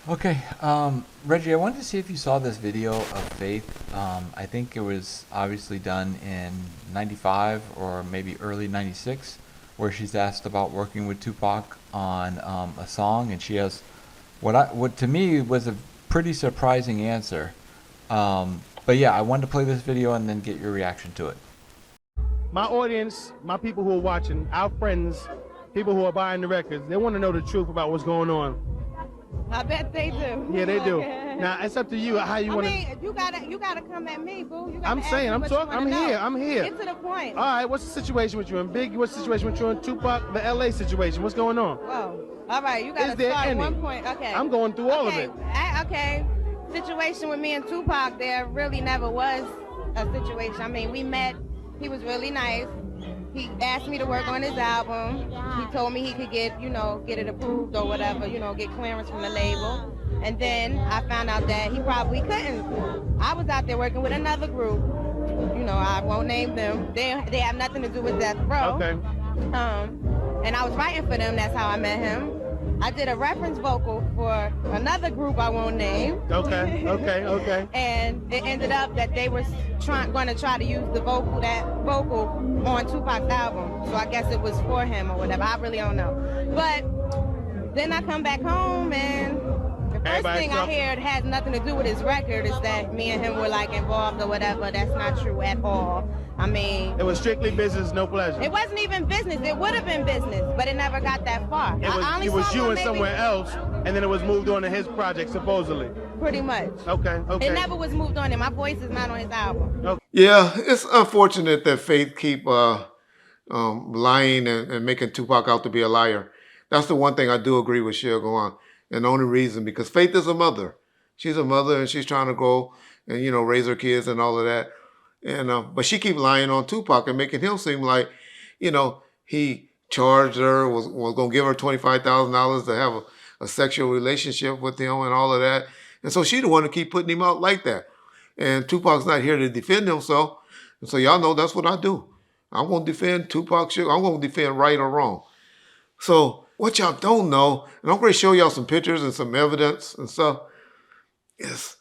Okay, Reggie, I wanted to see if you saw this video of Faith. I think it was obviously done in 95 or maybe early 96, where she's asked about working with Tupac on a song, and she has what to me was a pretty surprising answer. But yeah, I wanted to play this video and then get your reaction to it. My audience, my people who are watching, our friends, people who are buying the records, they want to know the truth about what's going on. I bet they do. Yeah, they do. Now it's up to you how you want to. I mean, you gotta come at me, boo. You gotta I'm saying, I'm talking. I'm here. I'm here. Get to the point. All right, what's the situation with you and Big? What's the situation with you and Tupac? The LA situation. What's going on? Whoa. All right, you gotta Is there start any? 1 point. Okay. I'm going through all of it. Okay. Situation with me and Tupac, there really never was a situation. I mean, we met. He was really nice. He asked me to work on his album. He told me he could get it approved or whatever, get clearance from the label. And then I found out that he probably couldn't. I was out there working with another group. I won't name them. They have nothing to do with Death Row. Okay. And I was writing for them. That's how I met him. I did a reference vocal for another group I won't name. Okay. And it ended up that they were going to try to use that vocal on Tupac's album. So I guess it was for him or whatever. I really don't know. But then I come back home and the first thing I hear that has nothing to do with his record is that me and him were like involved or whatever. That's not true at all. I mean, it was strictly business, no pleasure. It wasn't even business. It would have been business, but it never got that far. It was you and somewhere else, and then it was moved on to his project, supposedly. Pretty much. Okay. It never was moved on, and my voice is not on his album. Okay. Yeah, it's unfortunate that Faith keep lying and making Tupac out to be a liar. That's the one thing I do agree with Suge on. And the only reason, because Faith is a mother. She's a mother and she's trying to go and, raise her kids and all of that. And but she keep lying on Tupac and making him seem like, he charged her, was going to give her $25,000 to have a sexual relationship with him and all of that. And so she the one to keep putting him out like that. And Tupac's not here to defend himself. And so y'all know that's what I do. I'm going to defend Tupac. I'm going to defend right or wrong. So what y'all don't know, and I'm going to show y'all some pictures and some evidence and stuff, is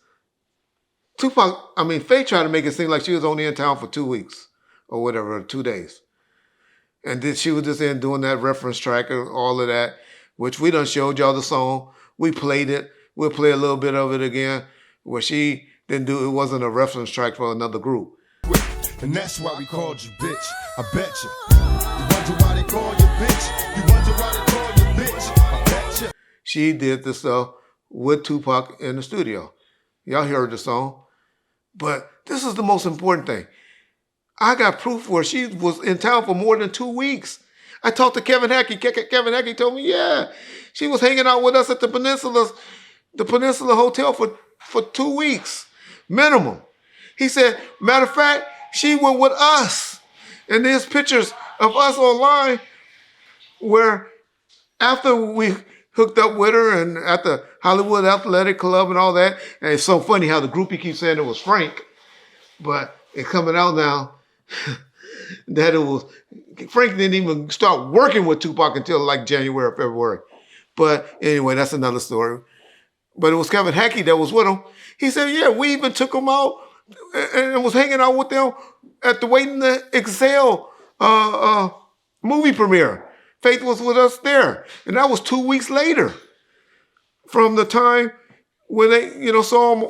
Faith tried to make it seem like she was only in town for 2 weeks or whatever, 2 days. And then she was just in doing that reference track and all of that, which we done showed y'all the song. We played it. We'll play a little bit of it again, where she didn't do, it wasn't a reference track for another group. And that's why we called you bitch. I bet you. You wonder why they call you bitch? You wonder why they call you bitch? I bet you. She did the stuff with Tupac in the studio. Y'all heard the song. But this is the most important thing. I got proof where she was in town for more than 2 weeks. I talked to Kevin Hackey. Kevin Hackey told me, yeah, she was hanging out with us at the Peninsula Hotel for 2 weeks, minimum. He said, matter of fact, she went with us. And there's pictures of us online where after we hooked up with her and at the Hollywood Athletic Club and all that. And it's so funny how the groupie keeps saying it was Frank, but it's coming out now that it was, Frank didn't even start working with Tupac until like January or February. But anyway, that's another story. But it was Kevin Hackey that was with him. He said, yeah, we even took him out and was hanging out with them at the Waiting to Exhale movie premiere. Faith was with us there. And that was 2 weeks later from the time when they, saw him,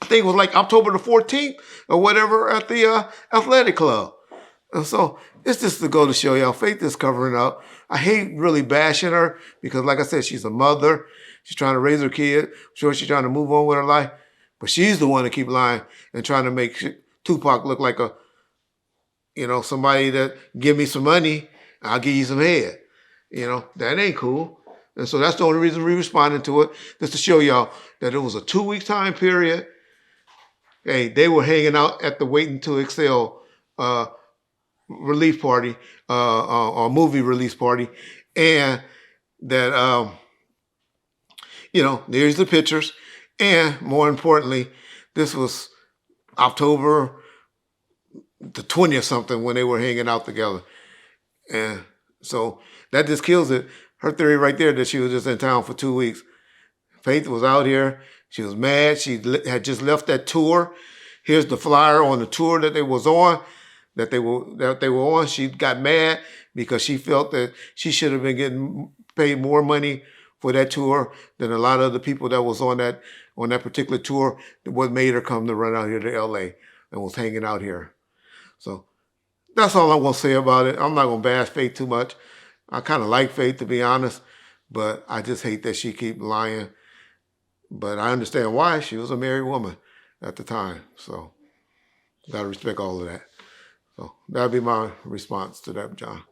I think it was like October the 14th or whatever at the Athletic Club. And so it's just to go to show y'all, Faith is covering up. I hate really bashing her because, like I said, she's a mother. She's trying to raise her kid. I'm sure she's trying to move on with her life. But she's the one to keep lying and trying to make Tupac look like somebody that give me some money, I'll give you some head. That ain't cool. And so that's the only reason we responded to it, just to show y'all that it was a 2 week time period. Hey, they were hanging out at the Waiting to Exhale relief party, or movie release party. And that, there's the pictures. And more importantly, this was October the 20th something when they were hanging out together. And so that just kills it. Her theory right there that she was just in town for 2 weeks. Faith was out here. She was mad. She had just left that tour. Here's the flyer on the tour that they was on, that they were on. She got mad because she felt that she should have been getting paid more money for that tour than a lot of the people that was on that particular tour. What made her come to run out here to LA and was hanging out here. So that's all I'm gonna say about it. I'm not gonna bash Faith too much. I kind of like Faith, to be honest, but I just hate that she keep lying. But I understand why. She was a married woman at the time, so gotta respect all of that. So that'd be my response to that, John.